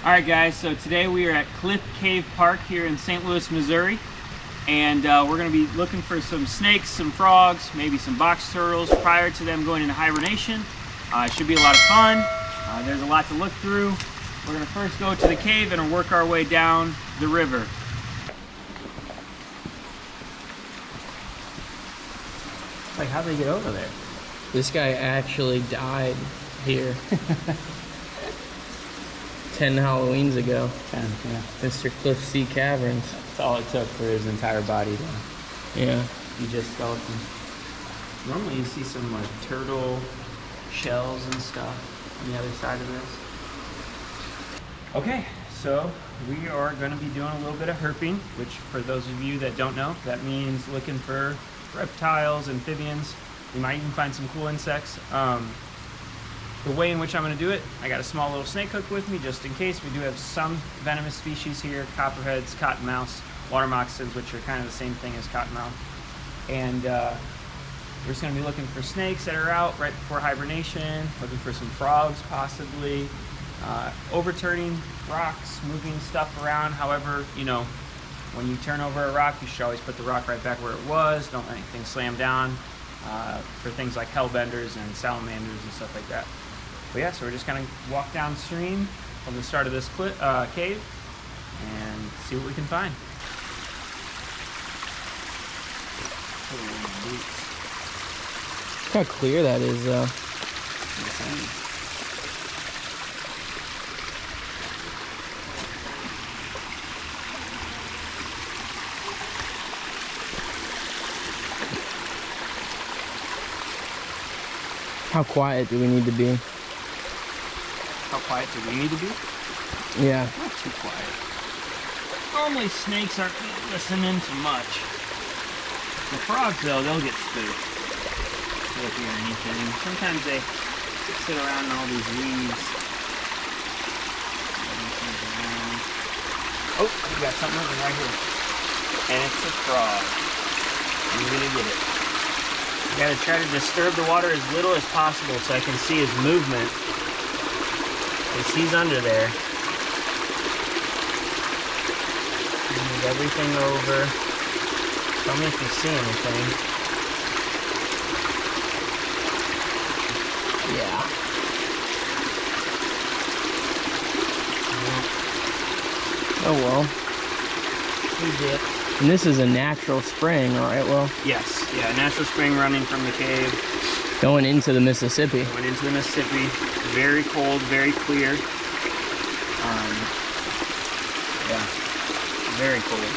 Alright guys, so today we are at Cliff Cave Park here in St. Louis, Missouri. And we're going to be looking for some snakes, some frogs, maybe some box turtles prior to them going into hibernation. It should be a lot of fun. There's a lot to look through. We're going to first go to the cave and work our way down the river. Like, how'd they get over there? This guy actually died here 10 Halloweens ago. 10, yeah. Mr. Cliff C. Caverns. That's all it took for his entire body to Yeah. be just skeleton. Normally you see some like turtle shells and stuff on the other side of this. Okay, so we are going to be doing a little bit of herping, which for those of you that don't know, that means looking for reptiles, amphibians. You might even find some cool insects. The way in which I'm going to do it, I got a small little snake hook with me just in case. We do have some venomous species here: copperheads, cottonmouths, water moccasins, which are kind of the same thing as cottonmouth. And we're just going to be looking for snakes that are out right before hibernation, looking for some frogs possibly, overturning rocks, moving stuff around. However, you know, when you turn over a rock, you should always put the rock right back where it was. Don't let anything slam down, for things like hellbenders and salamanders and stuff like that. But yeah, so we're just going to walk downstream from the start of this cave and see what we can find. Look how clear that is, though. How quiet do we need to be? How quiet do we need to be? Yeah. Not too quiet. Normally snakes aren't listening to much. The frogs, though, they'll get spooked. They don't hear anything. Sometimes they sit around in all these weeds. Oh, we got something moving right here. And it's a frog. I'm gonna get it. You gotta try to disturb the water as little as possible so I can see his movement. Because he's under there. Move everything over. Tell me if you see anything. Yeah. Oh well. We did. And this is a natural spring, alright, well? Yes, yeah, natural spring running from the cave. Going into the Mississippi. Went into the Mississippi. Very cold, very clear. Yeah, very cold.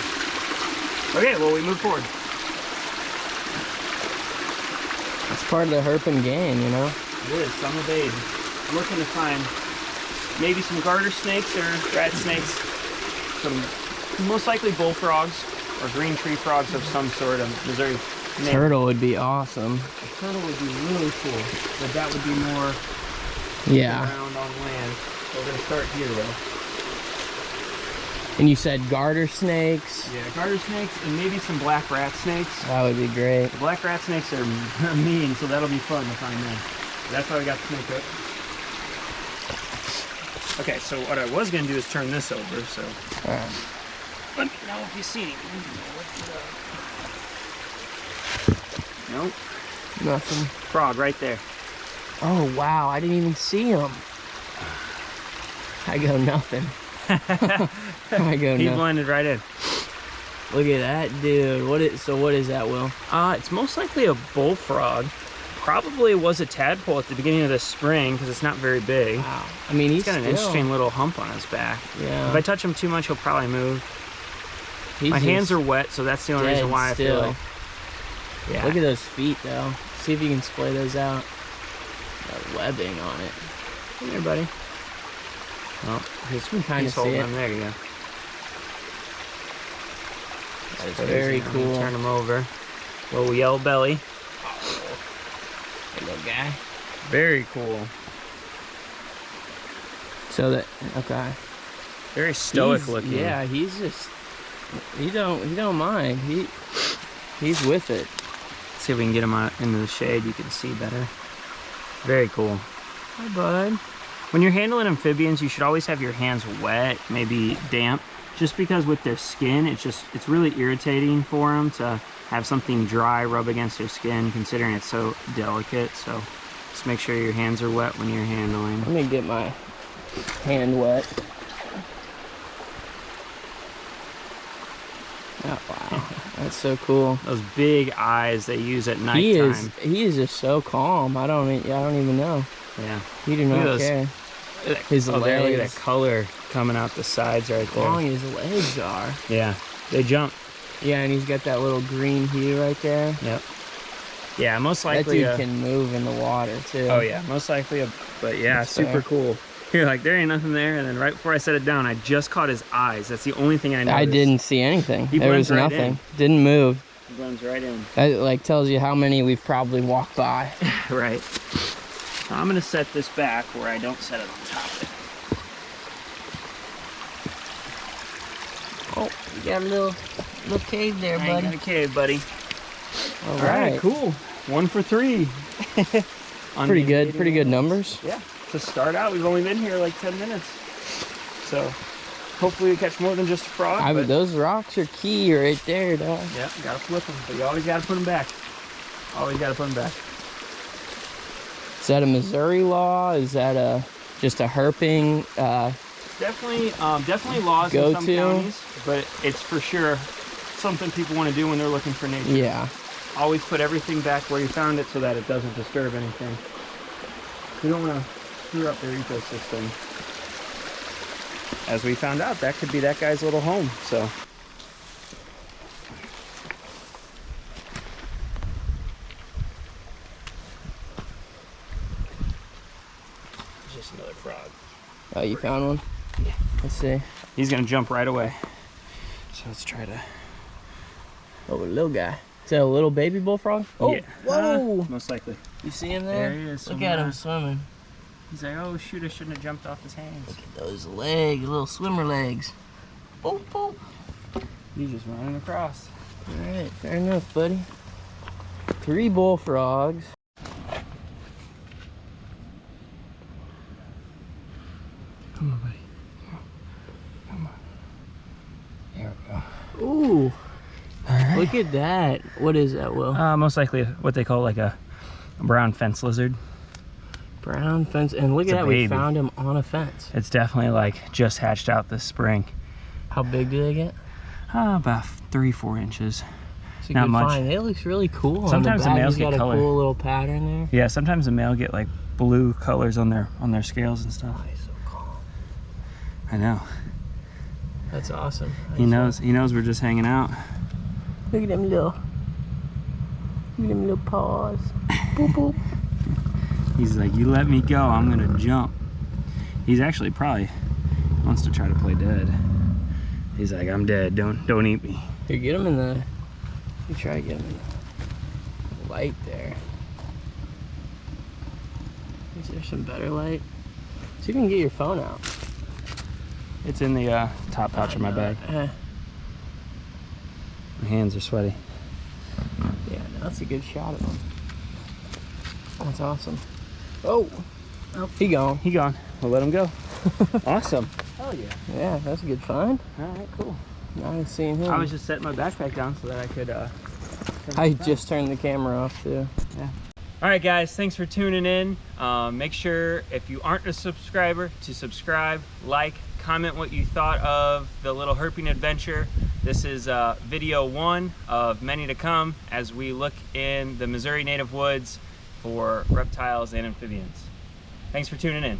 Okay, well, we move forward. It's part of the herping game, you know? It is, summer babe. I'm looking to find maybe some garter snakes or rat snakes. Some, most likely bullfrogs or green tree frogs of some sort of Missouri name. Turtle would be awesome. A turtle would be really cool, but that would be more around on land. So we're going to start here, though. And you said garter snakes? Yeah, garter snakes and maybe some black rat snakes. That would be great. The black rat snakes are mean, so that'll be fun to find them. That's why we got the snake hook. Okay, so what I was going to do is turn this over, so... Alright. Let me know if you see anything. Nope. Nothing. Frog right there. Oh, wow, I didn't even see him. I go nothing. I go He nothing. blended right in. Look at that, dude. What is that, Will? It's most likely a bullfrog. Probably was a tadpole at the beginning of the spring because it's not very big. Wow. I mean, He's got an interesting little hump on his back. Yeah. If I touch him too much, he'll probably move. My hands are wet, so that's the only reason why I feel like... Yeah. Look at those feet, though. See if you can splay those out. Got webbing on it. Come here, buddy. Oh, You can kind of see holding it. him. There you go. That is very cool. Turn him over. Little yellow belly. Hey, little guy. Very cool. So that, okay. Very stoic looking. Yeah, he's just, he don't mind. He's with it. Let's see if we can get him out into the shade. You can see better. Very cool. Hi, bud. When you're handling amphibians, you should always have your hands wet, maybe damp, just because with their skin, it's really irritating for them to have something dry rub against their skin, considering it's so delicate. So just make sure your hands are wet when you're handling. Let me get my hand wet. Oh, wow, that's so cool. Those big eyes they use at nighttime. He is just so calm. I don't even know. Yeah. He do not care. His legs. There, look at that color coming out the sides right there. How long his legs are. Yeah, they jump. Yeah, and he's got that little green hue right there. Yep. Yeah, most likely. That dude can move in the water too. Oh yeah, most likely. But yeah, that's super fair. Cool. You're like, there ain't nothing there, and then right before I set it down, I just caught his eyes. That's the only thing I noticed. I didn't see anything. There was right nothing. in. Didn't move. He runs right in. That like tells you how many we've probably walked by. Right. So I'm gonna set this back where I don't set it on top of it. Oh, you got a little cave there, buddy. I got a cave, buddy. All right, cool. 1 for 3. Pretty good numbers. Yeah. To start out, we've only been here like 10 minutes. So hopefully we catch more than just a frog. But those rocks are key right there, dog. Yeah, gotta flip them, but you always gotta put them back. Always gotta put them back. Is that a Missouri law? Is that just a herping? Definitely laws in some counties, but it's for sure something people want to do when they're looking for nature. Yeah. Always put everything back where you found it so that it doesn't disturb anything. You don't want to screw up their ecosystem. As we found out, that could be that guy's little home, so. Just another frog. Oh, you found one? Yeah. Let's see. He's gonna jump right away. So let's try to. Oh, a little guy. Is that a little baby bullfrog? Oh, yeah. Whoa! Most likely. You see him there? There he is. Look at him swimming. He's like, oh shoot, I shouldn't have jumped off his hands. Look at those legs, little swimmer legs. Boop, boop. He's just running across. All right, fair enough, buddy. 3 bullfrogs. Come on, buddy. Come on. There we go. Ooh. All right. Look at that. What is that, Will? Most likely what they call like a brown fence lizard. Brown fence. And look at that, we found him on a fence. It's definitely like just hatched out this spring. How big do they get? About 3-4 inches. It's a Not good much. find. It looks really cool. Sometimes the males get got color. a cool little pattern there. Yeah, sometimes the male get like blue colors on their scales and stuff. Oh, he's so calm. I know. That's awesome. He knows we're just hanging out. Look at them little paws. Boop, boop. He's like, you let me go, I'm gonna jump. He's actually probably wants to try to play dead. He's like, I'm dead, don't eat me. Here, get him in the, you try to get him in the light there. Is there some better light? See if you can get your phone out. It's in the top pouch of my bag. My hands are sweaty. Yeah, no, that's a good shot of him. That's awesome. Oh, he gone. He gone. We'll let him go. Awesome. Oh yeah. Yeah, that's a good find. All right, cool. Nice seeing him. I was just setting my backpack down so that I could. I just turned the camera off too. Yeah. All right, guys. Thanks for tuning in. Make sure if you aren't a subscriber to subscribe, like, comment what you thought of the little herping adventure. This is video 1 of many to come as we look in the Missouri native woods for reptiles and amphibians. Thanks for tuning in.